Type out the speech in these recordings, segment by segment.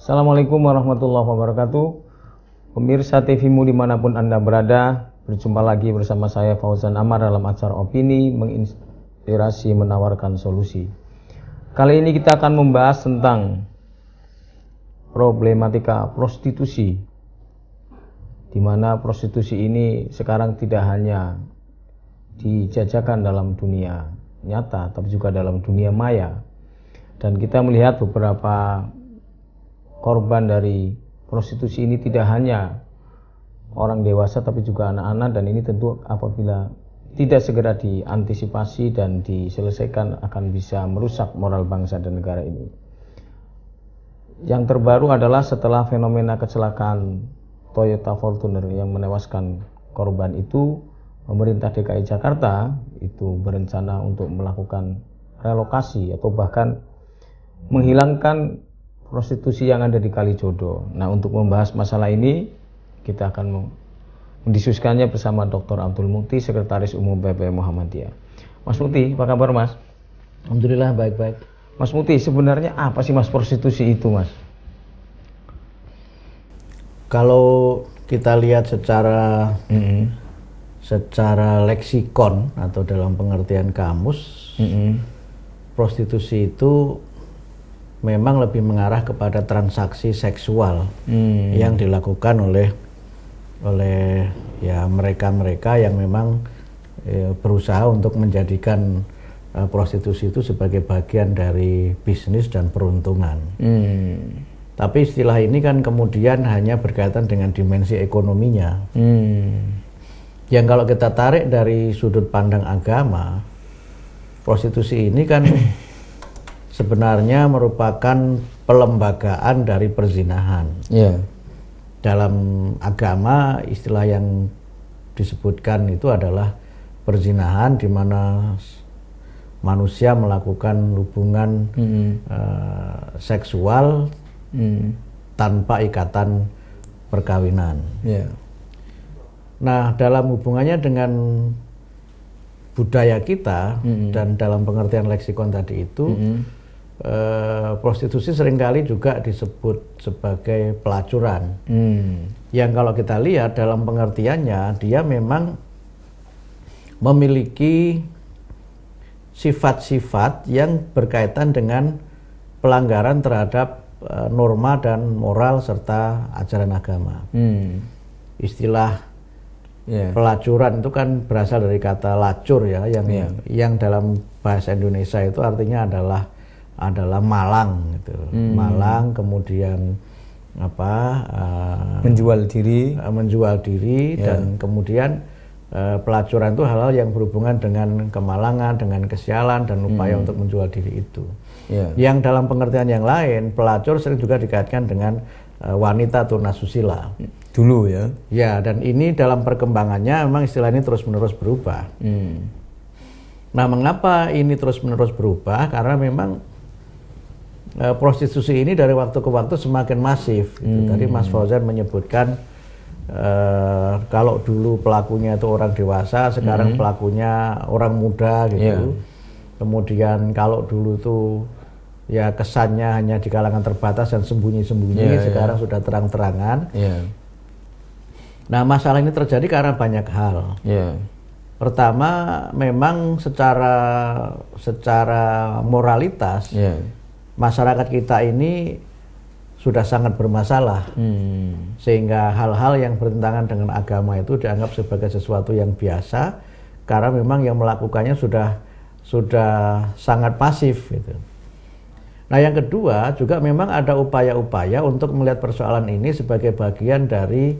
Assalamualaikum warahmatullahi wabarakatuh. Pemirsa TVmu dimanapun Anda berada, berjumpa lagi bersama saya Fauzan Amar dalam acara Opini Menginspirasi Menawarkan Solusi. Kali ini kita akan membahas tentang problematika prostitusi, di mana prostitusi ini sekarang tidak hanya dijajakan dalam dunia nyata, tapi juga dalam dunia maya. Dan kita melihat beberapa korban dari prostitusi ini tidak hanya orang dewasa tapi juga anak-anak, dan ini tentu apabila tidak segera diantisipasi dan diselesaikan akan bisa merusak moral bangsa dan negara ini. Yang terbaru adalah setelah fenomena kecelakaan Toyota Fortuner yang menewaskan korban itu, pemerintah DKI Jakarta itu berencana untuk melakukan relokasi atau bahkan menghilangkan prostitusi yang ada di Kalijodo. Nah, untuk membahas masalah ini kita akan mendiskusikannya bersama Dr. Abdul Mukti, Sekretaris Umum PP Muhammadiyah. Mas Mukti, apa kabar Mas? Alhamdulillah baik-baik. Mas Mukti, sebenarnya apa sih Mas prostitusi itu Mas? Kalau kita lihat secara leksikon atau dalam pengertian kamus, prostitusi itu memang lebih mengarah kepada transaksi seksual yang dilakukan oleh ya mereka-mereka yang memang berusaha untuk menjadikan prostitusi itu sebagai bagian dari bisnis dan peruntungan. Tapi istilah ini kan kemudian hanya berkaitan dengan dimensi ekonominya. Yang kalau kita tarik dari sudut pandang agama, prostitusi ini kan sebenarnya merupakan pelembagaan dari perzinahan. Dalam agama istilah yang disebutkan itu adalah perzinahan, di mana manusia melakukan hubungan seksual tanpa ikatan perkawinan. Nah, dalam hubungannya dengan budaya kita dan dalam pengertian leksikon tadi itu, prostitusi seringkali juga disebut sebagai pelacuran. Yang kalau kita lihat dalam pengertiannya, dia memang memiliki sifat-sifat yang berkaitan dengan pelanggaran terhadap norma dan moral serta ajaran agama. Istilah pelacuran itu kan berasal dari kata lacur ya, yang dalam bahasa Indonesia itu artinya adalah malang gitu. Malang, kemudian menjual diri, dan kemudian pelacuran itu hal-hal yang berhubungan dengan kemalangan, dengan kesialan dan upaya untuk menjual diri itu. Yang dalam pengertian yang lain, pelacur sering juga dikaitkan dengan wanita tunasusila dulu ya. Ya, dan ini dalam perkembangannya memang istilah ini terus-menerus berubah. Nah, mengapa ini terus-menerus berubah? Karena memang prostitusi ini dari waktu ke waktu semakin masif. Tadi Mas Fauzan menyebutkan kalau dulu pelakunya itu orang dewasa, sekarang pelakunya orang muda gitu. Kemudian kalau dulu itu ya kesannya hanya di kalangan terbatas dan sembunyi-sembunyi, sekarang sudah terang-terangan. Nah, masalah ini terjadi karena banyak hal. Pertama, memang secara moralitas masyarakat kita ini sudah sangat bermasalah, sehingga hal-hal yang bertentangan dengan agama itu dianggap sebagai sesuatu yang biasa, karena memang yang melakukannya sudah sangat pasif gitu. Nah, yang kedua juga memang ada upaya-upaya untuk melihat persoalan ini sebagai bagian dari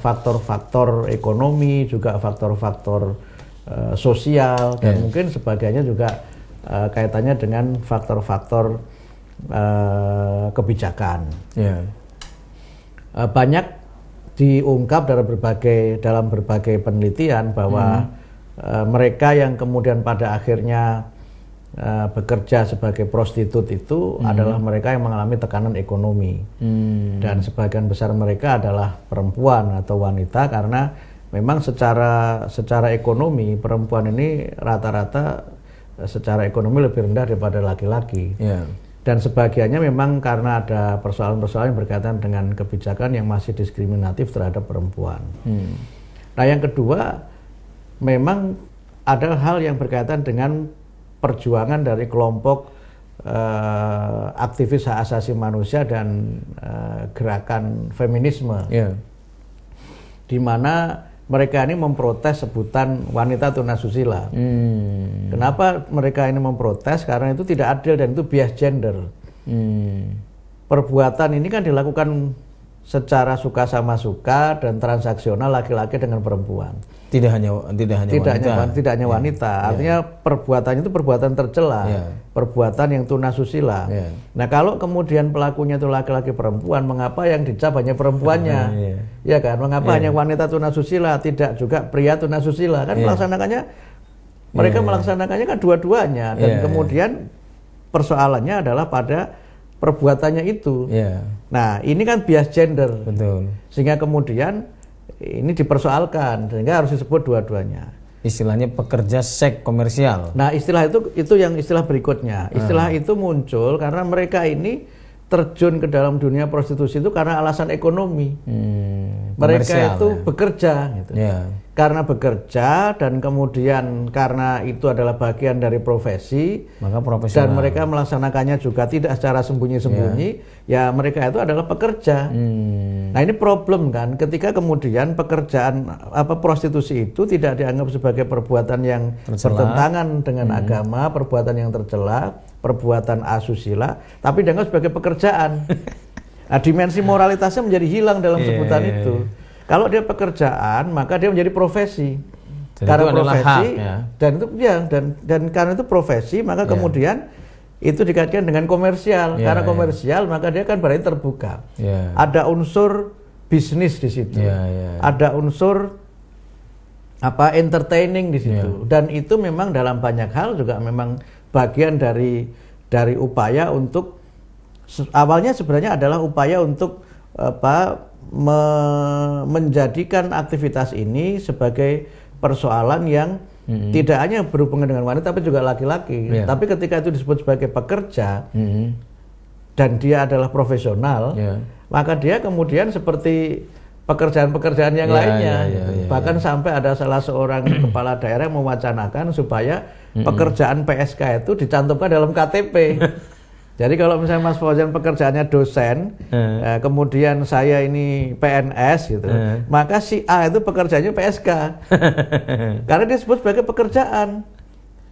faktor-faktor ekonomi, juga faktor-faktor sosial, dan mungkin sebagainya juga kaitannya dengan faktor-faktor kebijakan. Banyak diungkap dalam berbagai penelitian bahwa mereka yang kemudian pada akhirnya bekerja sebagai prostitut itu adalah mereka yang mengalami tekanan ekonomi, dan sebagian besar mereka adalah perempuan atau wanita, karena memang secara ekonomi perempuan ini rata-rata secara ekonomi lebih rendah daripada laki-laki. Dan sebagiannya memang karena ada persoalan-persoalan yang berkaitan dengan kebijakan yang masih diskriminatif terhadap perempuan. Nah, yang kedua, memang ada hal yang berkaitan dengan perjuangan dari kelompok aktivis hak asasi manusia dan gerakan feminisme, di mana mereka ini memprotes sebutan wanita tunasusila. Kenapa mereka ini memprotes? Karena itu tidak adil dan itu bias gender. Perbuatan ini kan dilakukan secara suka sama suka dan transaksional laki-laki dengan perempuan. Tidak hanya wanita. Artinya perbuatannya itu perbuatan tercela, perbuatan yang tunasusila. Nah, kalau kemudian pelakunya itu laki-laki perempuan, mengapa yang dicap hanya perempuannya? Ya kan? Mengapa hanya wanita tunasusila, tidak juga pria tunasusila? Kan melaksanakannya mereka melaksanakannya kan dua-duanya, dan kemudian persoalannya adalah pada perbuatannya itu. Nah, ini kan bias gender. Betul. Sehingga kemudian ini dipersoalkan, sehingga harus disebut dua-duanya. Istilahnya pekerja seks komersial. Nah, istilah itu yang istilah berikutnya. Istilah itu muncul karena mereka ini terjun ke dalam dunia prostitusi itu karena alasan ekonomi. Mereka itu bekerja gitu. Karena bekerja dan kemudian karena itu adalah bagian dari profesi, maka profesional. Dan mereka melaksanakannya juga tidak secara sembunyi-sembunyi, ya mereka itu adalah pekerja. Nah, ini problem kan, ketika kemudian pekerjaan prostitusi itu tidak dianggap sebagai perbuatan yang bertentangan dengan agama, perbuatan yang tercela, perbuatan asusila, tapi dianggap sebagai pekerjaan. Nah, dimensi moralitasnya menjadi hilang dalam sebutan itu. Kalau dia pekerjaan, maka dia menjadi profesi. Jadi karena itu profesi hak, dan itu dan karena itu profesi, maka kemudian itu dikaitkan dengan komersial. Karena komersial, maka dia kan berarti terbuka. Ada unsur bisnis di situ. Ada unsur entertaining di situ. Dan itu memang dalam banyak hal juga memang bagian dari upaya untuk awalnya sebenarnya adalah upaya untuk menjadikan aktivitas ini sebagai persoalan yang tidak hanya berhubungan dengan wanita tapi juga laki-laki. Tapi ketika itu disebut sebagai pekerja dan dia adalah profesional, maka dia kemudian seperti pekerjaan-pekerjaan yang lainnya. Bahkan sampai ada salah seorang kepala daerah yang mewacanakan supaya pekerjaan PSK itu dicantumkan dalam KTP. Jadi kalau misalnya Mas Fauzan pekerjaannya dosen, kemudian saya ini PNS gitu, maka si A itu pekerjaannya PSK, karena dia disebut sebagai pekerjaan.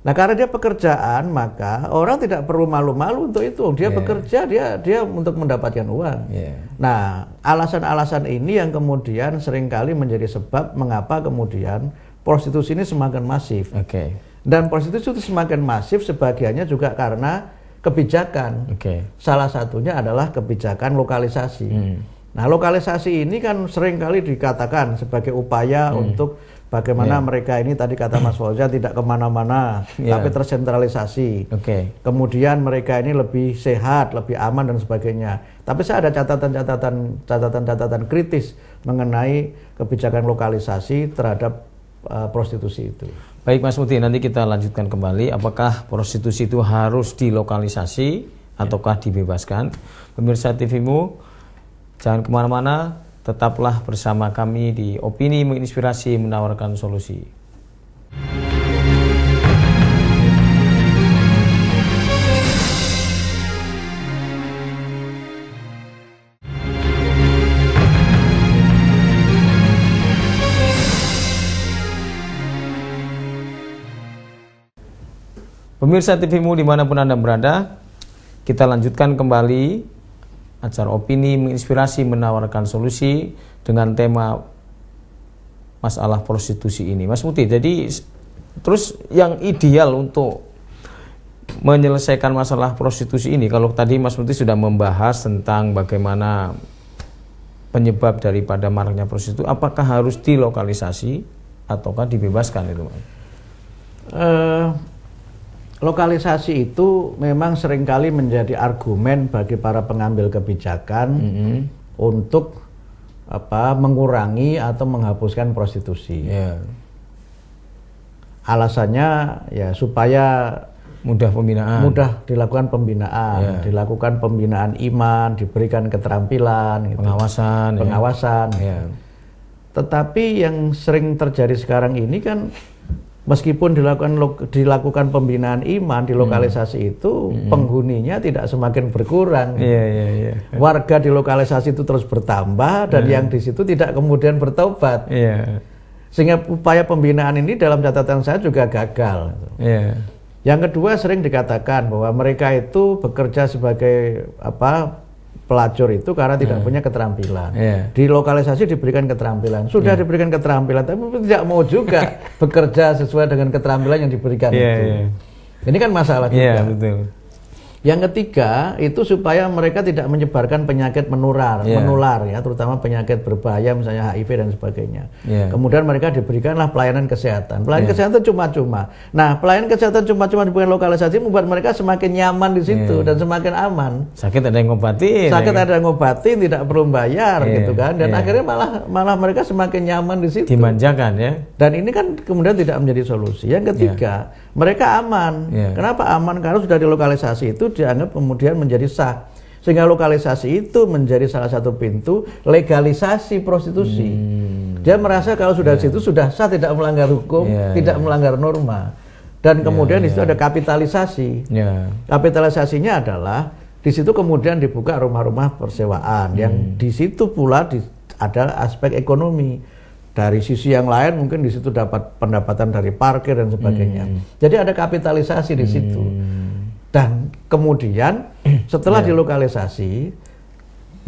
Nah, karena dia pekerjaan, maka orang tidak perlu malu-malu untuk itu. Dia bekerja, dia untuk mendapatkan uang. Nah, alasan-alasan ini yang kemudian seringkali menjadi sebab mengapa kemudian prostitusi ini semakin masif. Dan prostitusi itu semakin masif sebagiannya juga karena kebijakan. Salah satunya adalah kebijakan lokalisasi. Nah, lokalisasi ini kan seringkali dikatakan sebagai upaya untuk bagaimana mereka ini tadi kata Mas Fauzan tidak kemana-mana, tapi tersentralisasi. Kemudian mereka ini lebih sehat, lebih aman dan sebagainya. Tapi saya ada catatan kritis mengenai kebijakan lokalisasi terhadap prostitusi itu. Baik Mas Muti, nanti kita lanjutkan kembali. Apakah prostitusi itu harus dilokalisasi ataukah dibebaskan? Pemirsa TVMU, jangan kemana-mana, tetaplah bersama kami di Opini Menginspirasi Menawarkan Solusi. Pemirsa TVMU dimanapun Anda berada, kita lanjutkan kembali acara Opini Menginspirasi Menawarkan Solusi dengan tema masalah prostitusi ini. Mas Muti, jadi terus yang ideal untuk menyelesaikan masalah prostitusi ini, kalau tadi Mas Muti sudah membahas tentang bagaimana penyebab daripada maraknya prostitusi, apakah harus dilokalisasi ataukah dibebaskan itu, Mas? Lokalisasi itu memang seringkali menjadi argumen bagi para pengambil kebijakan untuk mengurangi atau menghapuskan prostitusi. Alasannya ya supaya mudah pembinaan. Mudah dilakukan pembinaan, dilakukan pembinaan iman, diberikan keterampilan, gitu. Pengawasan. Ya. Tetapi yang sering terjadi sekarang ini kan, meskipun dilakukan pembinaan iman di lokalisasi itu, penghuninya tidak semakin berkurang. Warga di lokalisasi itu terus bertambah dan yang di situ tidak kemudian bertobat. Sehingga upaya pembinaan ini dalam catatan saya juga gagal. Yang kedua, sering dikatakan bahwa mereka itu bekerja sebagai pelacur itu karena tidak punya keterampilan. Di lokalisasi diberikan keterampilan, sudah diberikan keterampilan, tapi tidak mau juga bekerja sesuai dengan keterampilan yang diberikan itu. Ini kan masalah juga. Betul. Yang ketiga itu supaya mereka tidak menyebarkan penyakit menular ya, terutama penyakit berbahaya misalnya HIV dan sebagainya. Kemudian mereka diberikanlah pelayanan kesehatan. Pelayanan kesehatan cuma-cuma. Nah, pelayanan kesehatan cuma-cuma diberikan lokalisasi membuat mereka semakin nyaman di situ dan semakin aman. Sakit ada yang ngobatin. Ada yang ngobatin, tidak perlu bayar gitu kan. Dan akhirnya malah mereka semakin nyaman di situ. Dimanjakan ya. Dan ini kan kemudian tidak menjadi solusi. Yang ketiga, mereka aman. Kenapa aman? Karena sudah dilokalisasi itu dianggap kemudian menjadi sah, sehingga lokalisasi itu menjadi salah satu pintu legalisasi prostitusi. Dia merasa kalau sudah situ sudah sah, tidak melanggar hukum, tidak melanggar norma, dan kemudian di situ ada kapitalisasi. Kapitalisasinya adalah di situ kemudian dibuka rumah-rumah persewaan, yang di situ pula ada aspek ekonomi. Dari sisi yang lain mungkin di situ dapat pendapatan dari parkir dan sebagainya. Jadi ada kapitalisasi di situ. Dan kemudian setelah dilokalisasi,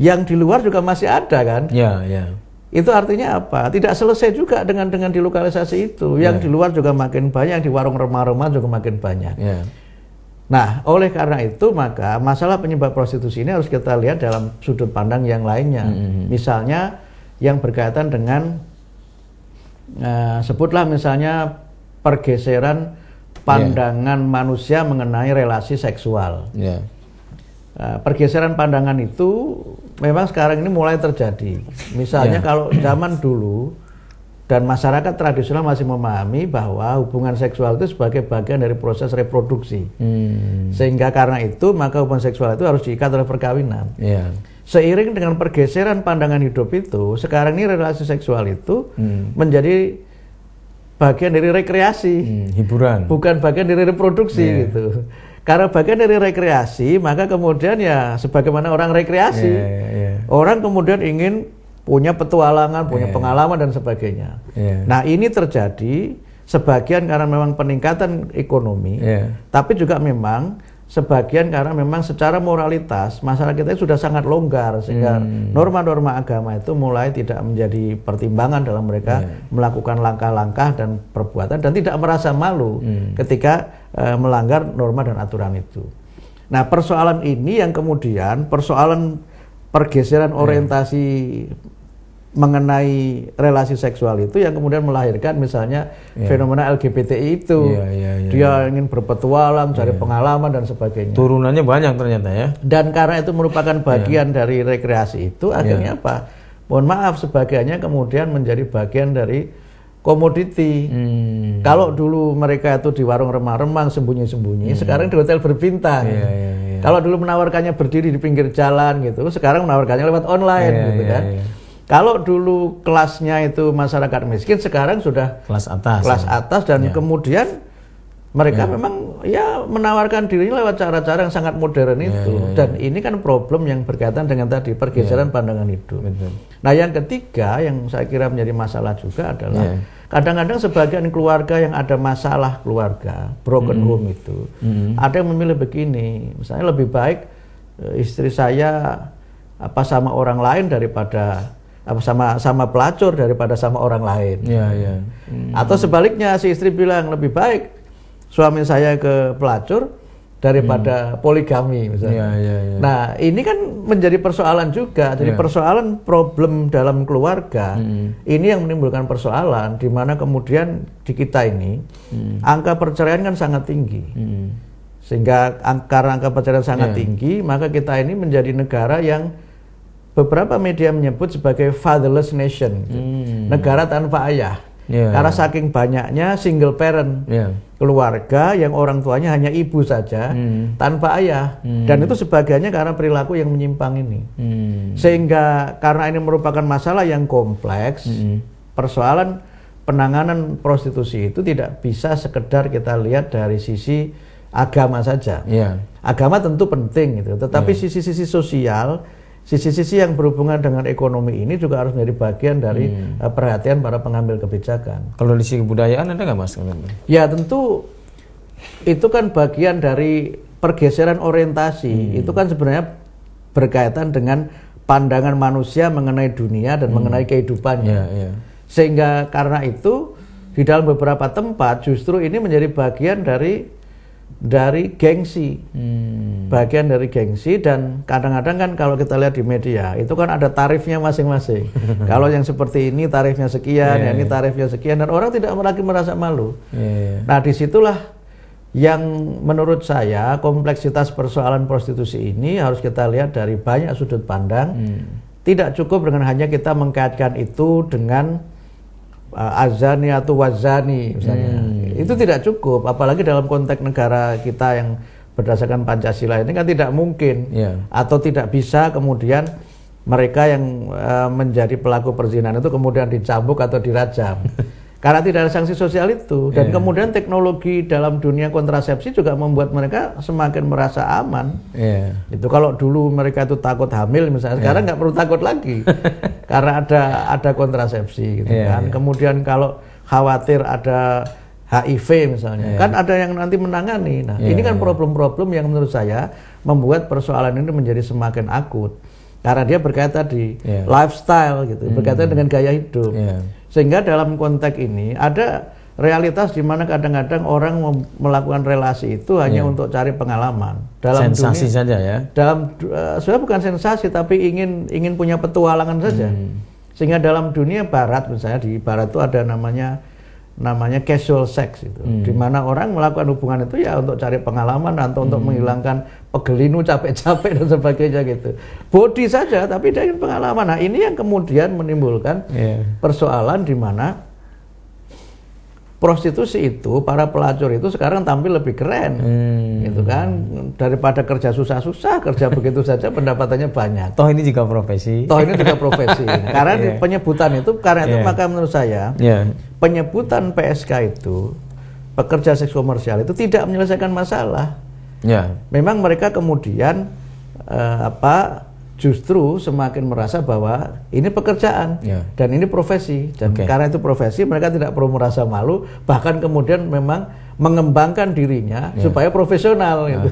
yang di luar juga masih ada kan? Itu artinya apa? Tidak selesai juga dengan dilokalisasi itu. Yang di luar juga makin banyak, yang di warung remah-remah juga makin banyak. Nah, oleh karena itu maka masalah penyebab prostitusi ini harus kita lihat dalam sudut pandang yang lainnya. Misalnya yang berkaitan dengan sebutlah misalnya pergeseran pandangan manusia mengenai relasi seksual. Pergeseran pandangan itu memang sekarang ini mulai terjadi. Misalnya kalau zaman dulu dan masyarakat tradisional masih memahami bahwa hubungan seksual itu sebagai bagian dari proses reproduksi. Sehingga karena itu maka hubungan seksual itu harus diikat oleh perkawinan. Seiring dengan pergeseran pandangan hidup itu, sekarang ini relasi seksual itu menjadi bagian dari rekreasi, hiburan, bukan bagian dari reproduksi gitu. Karena bagian dari rekreasi, maka kemudian ya sebagaimana orang rekreasi, orang kemudian ingin punya petualangan, punya pengalaman dan sebagainya. Nah, ini terjadi sebagian karena memang peningkatan ekonomi, tapi juga memang sebagian karena memang secara moralitas masyarakat kita sudah sangat longgar, sehingga norma-norma agama itu mulai tidak menjadi pertimbangan dalam mereka melakukan langkah-langkah dan perbuatan, dan tidak merasa malu ketika melanggar norma dan aturan itu. Nah, persoalan ini yang kemudian persoalan pergeseran orientasi mengenai relasi seksual itu yang kemudian melahirkan misalnya fenomena LGBTI itu. Dia ingin berpetualang, cari pengalaman dan sebagainya. Turunannya banyak ternyata ya. Dan karena itu merupakan bagian dari rekreasi itu, akhirnya apa? Mohon maaf, sebagiannya kemudian menjadi bagian dari komoditi. Kalau dulu mereka itu di warung remang-remang sembunyi-sembunyi, sekarang di hotel berbintang. Kalau dulu menawarkannya berdiri di pinggir jalan gitu, sekarang menawarkannya lewat online gitu kan. Kalau dulu kelasnya itu masyarakat miskin, sekarang sudah kelas atas dan kemudian mereka memang menawarkan dirinya lewat cara-cara yang sangat modern itu. Dan ini kan problem yang berkaitan dengan tadi pergeseran pandangan hidup. Nah, yang ketiga yang saya kira menjadi masalah juga adalah kadang-kadang sebagian keluarga yang ada masalah keluarga, broken home itu, ada yang memilih begini, misalnya lebih baik istri saya sama orang lain daripada sama pelacur daripada sama orang lain. Atau sebaliknya, si istri bilang lebih baik suami saya ke pelacur daripada poligami misalnya. Nah, ini kan menjadi persoalan juga. Jadi persoalan problem dalam keluarga ini yang menimbulkan persoalan, di mana kemudian di kita ini angka perceraian kan sangat tinggi. Sehingga karena angka perceraian sangat tinggi, maka kita ini menjadi negara yang beberapa media menyebut sebagai fatherless nation, negara tanpa ayah. Karena saking banyaknya single parent, keluarga yang orang tuanya hanya ibu saja tanpa ayah, dan itu sebagiannya karena perilaku yang menyimpang ini. Sehingga karena ini merupakan masalah yang kompleks, persoalan penanganan prostitusi itu tidak bisa sekedar kita lihat dari sisi agama saja. Agama tentu penting gitu, tetapi sisi-sisi sosial, sisi-sisi yang berhubungan dengan ekonomi ini juga harus menjadi bagian dari perhatian para pengambil kebijakan. Kalau di sisi kebudayaan ada nggak Mas? Ya tentu itu kan bagian dari pergeseran orientasi. Itu kan sebenarnya berkaitan dengan pandangan manusia mengenai dunia dan mengenai kehidupannya. Sehingga karena itu di dalam beberapa tempat justru ini menjadi bagian dari gengsi, bagian dari gengsi. Dan kadang-kadang kan kalau kita lihat di media itu kan ada tarifnya masing-masing. Kalau yang seperti ini tarifnya sekian, ini tarifnya sekian, dan orang tidak lagi merasa malu. Nah disitulah yang menurut saya kompleksitas persoalan prostitusi ini harus kita lihat dari banyak sudut pandang. Tidak cukup dengan hanya kita mengkaitkan itu dengan azani atau wazani misalnya. Itu tidak cukup, apalagi dalam konteks negara kita yang berdasarkan Pancasila ini kan tidak mungkin atau tidak bisa kemudian mereka yang menjadi pelaku perzinahan itu kemudian dicambuk atau dirajam. Karena tidak ada sanksi sosial itu. Dan kemudian teknologi dalam dunia kontrasepsi juga membuat mereka semakin merasa aman. Itu kalau dulu mereka itu takut hamil misalnya, sekarang nggak perlu takut lagi. Karena ada kontrasepsi gitu kan. Kemudian kalau khawatir ada HIV misalnya, kan ada yang nanti menangani. Nah, ini kan problem-problem yang menurut saya membuat persoalan ini menjadi semakin akut. Karena dia berkaitan di lifestyle gitu, berkaitan dengan gaya hidup. Sehingga dalam konteks ini ada realitas di mana kadang-kadang orang melakukan relasi itu hanya untuk cari pengalaman. Dalam sensasi dunia, saja ya. Sebenarnya bukan sensasi, tapi ingin punya petualangan saja. Sehingga dalam dunia barat misalnya, di barat itu ada namanya casual sex itu, di mana orang melakukan hubungan itu ya untuk cari pengalaman atau untuk menghilangkan pegelinu, capek-capek dan sebagainya gitu. Body saja tapi dia ingin pengalaman. Nah, ini yang kemudian menimbulkan persoalan di mana prostitusi itu, para pelacur itu sekarang tampil lebih keren, gitu kan, daripada kerja susah-susah, kerja begitu saja pendapatannya banyak. Toh ini juga profesi. Karena penyebutan itu, karena itu maka menurut saya penyebutan PSK itu, pekerja seks komersial itu tidak menyelesaikan masalah. Memang mereka kemudian justru semakin merasa bahwa ini pekerjaan dan ini profesi, dan karena itu profesi mereka tidak perlu merasa malu, bahkan kemudian memang mengembangkan dirinya supaya profesional gitu.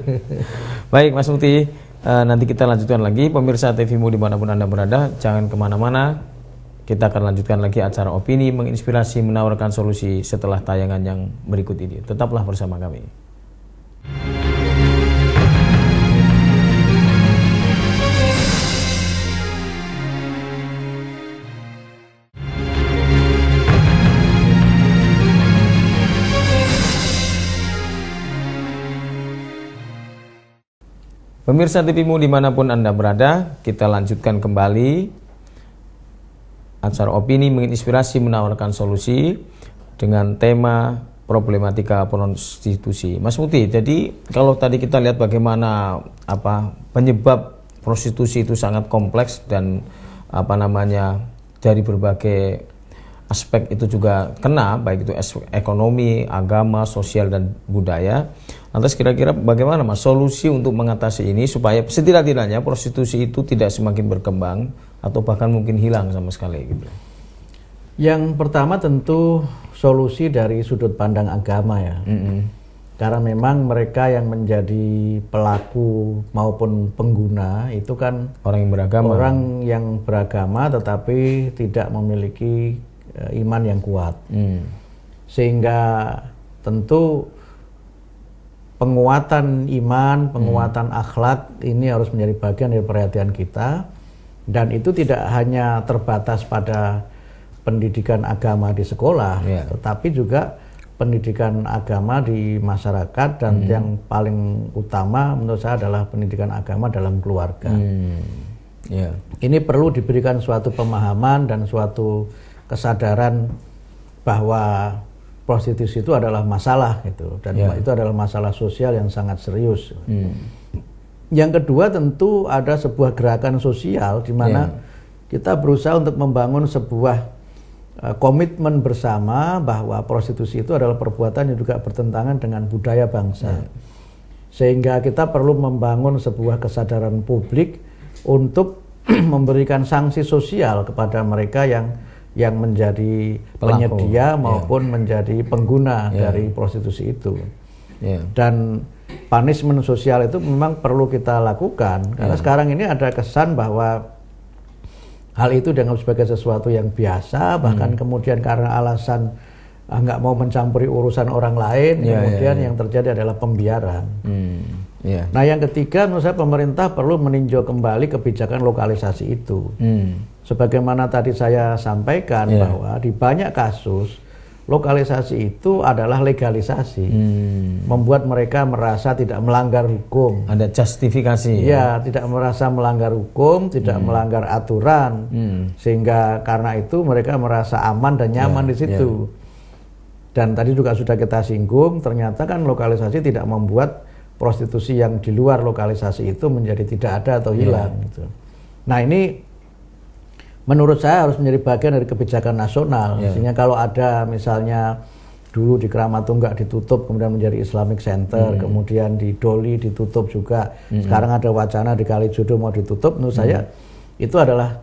Baik Mas Mukti, nanti kita lanjutkan lagi. Pemirsa TVmu dimanapun Anda berada, jangan kemana-mana. Kita akan lanjutkan lagi acara Opini Menginspirasi, menawarkan solusi setelah tayangan yang berikut ini. Tetaplah bersama kami. Pemirsa TVmu dimanapun Anda berada, kita lanjutkan kembali acara Opini Menginspirasi, menawarkan solusi dengan tema problematika prostitusi. Mas Mukti, jadi kalau tadi kita lihat bagaimana penyebab prostitusi itu sangat kompleks dan dari berbagai aspek itu juga kena, baik itu ekonomi, agama, sosial, dan budaya. Lantas kira-kira bagaimana Mas solusi untuk mengatasi ini supaya setidak-tidaknya prostitusi itu tidak semakin berkembang atau bahkan mungkin hilang sama sekali gitu? Yang pertama tentu solusi dari sudut pandang agama ya. Karena memang mereka yang menjadi pelaku maupun pengguna itu kan orang yang beragama tetapi tidak memiliki iman yang kuat. Sehingga tentu penguatan iman, penguatan akhlak ini harus menjadi bagian dari perhatian kita, dan itu tidak hanya terbatas pada pendidikan agama di sekolah, tetapi juga pendidikan agama di masyarakat, dan yang paling utama menurut saya adalah pendidikan agama dalam keluarga. Ini perlu diberikan suatu pemahaman dan suatu kesadaran bahwa prostitusi itu adalah masalah gitu, dan itu adalah masalah sosial yang sangat serius. Yang kedua tentu ada sebuah gerakan sosial di mana kita berusaha untuk membangun sebuah komitmen bersama bahwa prostitusi itu adalah perbuatan yang juga bertentangan dengan budaya bangsa. Sehingga kita perlu membangun sebuah kesadaran publik untuk memberikan sanksi sosial kepada mereka yang menjadi penyedia maupun menjadi pengguna dari prostitusi itu. Dan punishment sosial itu memang perlu kita lakukan karena sekarang ini ada kesan bahwa hal itu dianggap sebagai sesuatu yang biasa, bahkan kemudian karena alasan nggak mau mencampuri urusan orang lain, kemudian yang terjadi adalah pembiaran. Nah, yang ketiga, menurut saya pemerintah perlu meninjau kembali kebijakan lokalisasi itu. Sebagaimana tadi saya sampaikan bahwa di banyak kasus lokalisasi itu adalah legalisasi, membuat mereka merasa tidak melanggar hukum. Ada justifikasi. Ya, tidak merasa melanggar hukum, tidak melanggar aturan, sehingga karena itu mereka merasa aman dan nyaman di situ. Dan tadi juga sudah kita singgung, ternyata kan lokalisasi tidak membuat prostitusi yang di luar lokalisasi itu menjadi tidak ada atau hilang. Gitu. Nah, ini menurut saya harus menjadi bagian dari kebijakan nasional. Sehingga kalau ada misalnya dulu di Kramatunggak ditutup kemudian menjadi Islamic Center, kemudian di Doli ditutup juga, sekarang ada wacana di Kalijodo mau ditutup, menurut saya itu adalah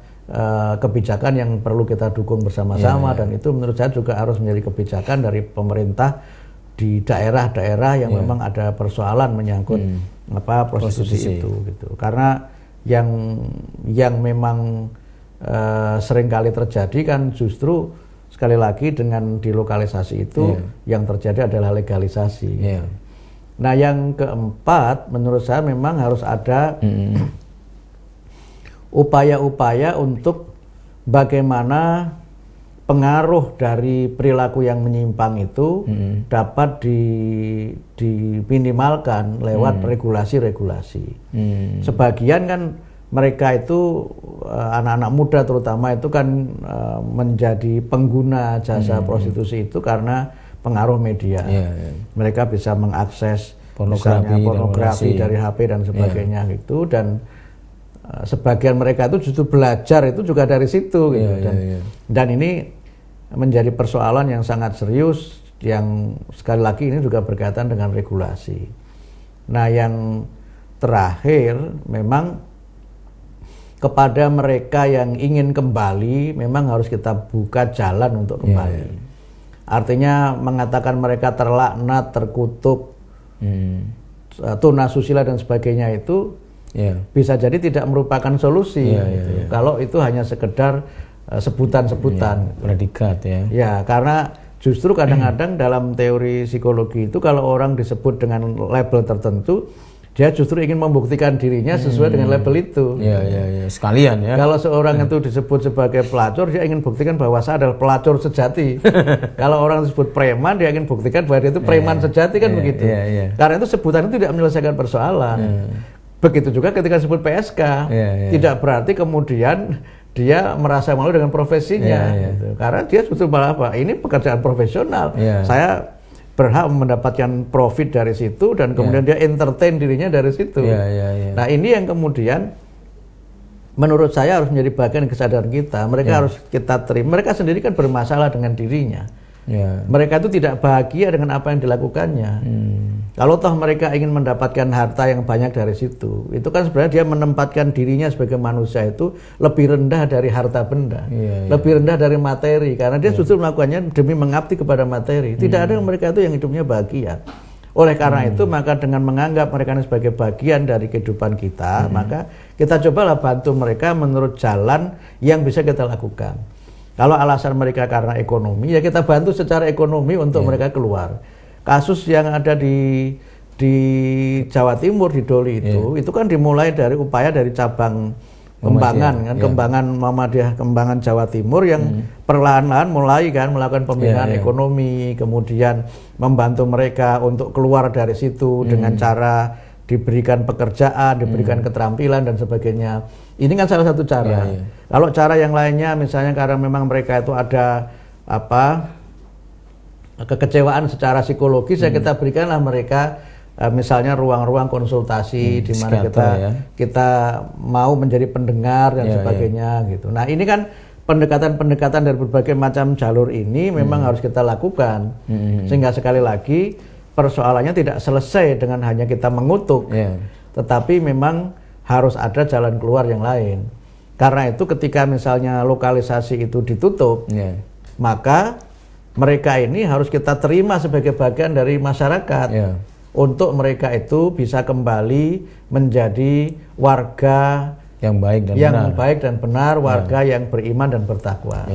kebijakan yang perlu kita dukung bersama-sama, dan itu menurut saya juga harus menjadi kebijakan dari pemerintah di daerah-daerah yang memang ada persoalan menyangkut prostitusi itu gitu. Karena yang memang seringkali terjadi kan justru sekali lagi dengan dilokalisasi itu yang terjadi adalah legalisasi. Nah, yang keempat menurut saya memang harus ada upaya-upaya untuk bagaimana pengaruh dari perilaku yang menyimpang itu dapat diminimalkan lewat regulasi-regulasi. Sebagian kan mereka itu anak-anak muda terutama itu kan menjadi pengguna jasa prostitusi itu karena pengaruh media. Mereka bisa mengakses pornografi dari HP dan sebagainya gitu, dan sebagian mereka itu justru belajar itu juga dari situ gitu. Dan ini menjadi persoalan yang sangat serius yang sekali lagi ini juga berkaitan dengan regulasi. Nah, yang terakhir memang kepada mereka yang ingin kembali memang harus kita buka jalan untuk kembali. Artinya mengatakan mereka terlaknat, terkutuk, tunasusila dan sebagainya itu bisa jadi tidak merupakan solusi. Kalau itu hanya sekedar sebutan-sebutan, predikat ya, karena justru kadang-kadang dalam teori psikologi itu kalau orang disebut dengan label tertentu, dia justru ingin membuktikan dirinya sesuai dengan label itu. Sekalian ya. Kalau seorang itu disebut sebagai pelacur, dia ingin buktikan bahwa saya adalah pelacur sejati. Kalau orang disebut preman, dia ingin buktikan bahwa dia itu preman sejati, kan begitu. Karena itu sebutan itu tidak menyelesaikan persoalan. Begitu juga ketika disebut PSK, tidak berarti kemudian dia merasa malu dengan profesinya, gitu. Karena dia justru malah apa? Ini pekerjaan profesional. Saya berhak mendapatkan profit dari situ dan kemudian dia entertain dirinya dari situ. Nah, ini yang kemudian menurut saya harus menjadi bagian kesadaran kita. Mereka harus kita terima. Mereka sendiri kan bermasalah dengan dirinya. Mereka itu tidak bahagia dengan apa yang dilakukannya. Kalau toh mereka ingin mendapatkan harta yang banyak dari situ, itu kan sebenarnya dia menempatkan dirinya sebagai manusia itu lebih rendah dari harta benda, lebih rendah dari materi, karena dia justru melakukannya demi mengabdi kepada materi. Tidak ada mereka itu yang hidupnya bahagia. Oleh karena itu, maka dengan menganggap mereka sebagai bagian dari kehidupan kita, maka kita cobalah bantu mereka menurut jalan yang bisa kita lakukan. Kalau alasan mereka karena ekonomi, ya kita bantu secara ekonomi untuk mereka keluar. Kasus yang ada di Jawa Timur, di Doli itu kan dimulai dari upaya dari cabang Kembangan, kan Kembangan Muhammadiyah Kembangan Jawa Timur yang perlahan-lahan mulai kan melakukan pembinaan ekonomi, kemudian membantu mereka untuk keluar dari situ dengan cara diberikan pekerjaan, diberikan keterampilan dan sebagainya. Ini kan salah satu cara. Kalau cara yang lainnya misalnya karena memang mereka itu ada kekecewaan secara psikologis, ya kita berikanlah mereka misalnya ruang-ruang konsultasi di mana kita mau menjadi pendengar dan sebagainya gitu. Nah, ini kan pendekatan-pendekatan dari berbagai macam jalur ini memang harus kita lakukan. Sehingga sekali lagi persoalannya tidak selesai dengan hanya kita mengutuk, tetapi memang harus ada jalan keluar yang lain. Karena itu ketika misalnya lokalisasi itu ditutup, maka mereka ini harus kita terima sebagai bagian dari masyarakat. Untuk mereka itu bisa kembali menjadi warga yang baik dan benar, warga yang beriman dan bertakwa.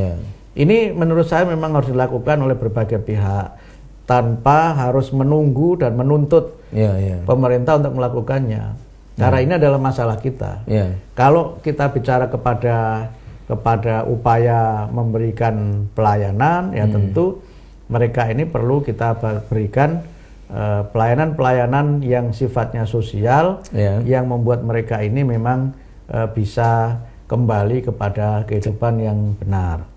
Ini menurut saya memang harus dilakukan oleh berbagai pihak tanpa harus menunggu dan menuntut pemerintah untuk melakukannya. Karena ini adalah masalah kita. Kalau kita bicara kepada upaya memberikan pelayanan, ya tentu mereka ini perlu kita berikan pelayanan-pelayanan yang sifatnya sosial, yang membuat mereka ini memang bisa kembali kepada kehidupan yang benar.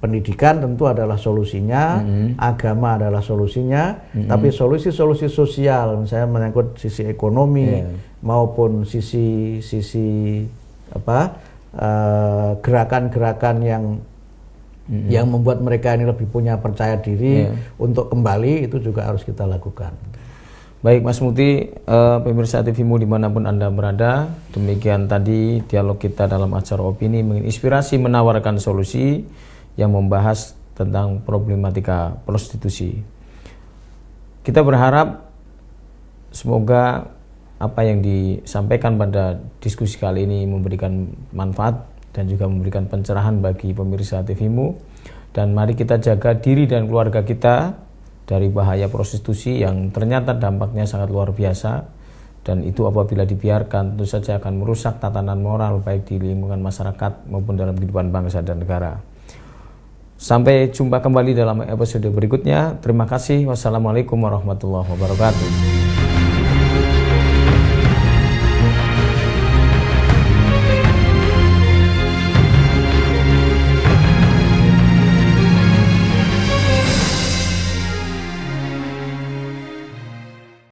Pendidikan tentu adalah solusinya, agama adalah solusinya, tapi solusi-solusi sosial, misalnya menyangkut sisi ekonomi maupun sisi gerakan-gerakan yang membuat mereka ini lebih punya percaya diri untuk kembali, itu juga harus kita lakukan. Baik Mas Mukti, pemirsa TVMU dimanapun Anda berada, demikian tadi dialog kita dalam acara opini menginspirasi menawarkan solusi yang membahas tentang problematika prostitusi. Kita berharap semoga apa yang disampaikan pada diskusi kali ini memberikan manfaat dan juga memberikan pencerahan bagi pemirsa TVMU. Dan mari kita jaga diri dan keluarga kita dari bahaya prostitusi yang ternyata dampaknya sangat luar biasa, dan itu apabila dibiarkan tentu saja akan merusak tatanan moral baik di lingkungan masyarakat maupun dalam kehidupan bangsa dan negara. Sampai jumpa kembali dalam episode berikutnya. Terima kasih. Wassalamualaikum warahmatullahi wabarakatuh.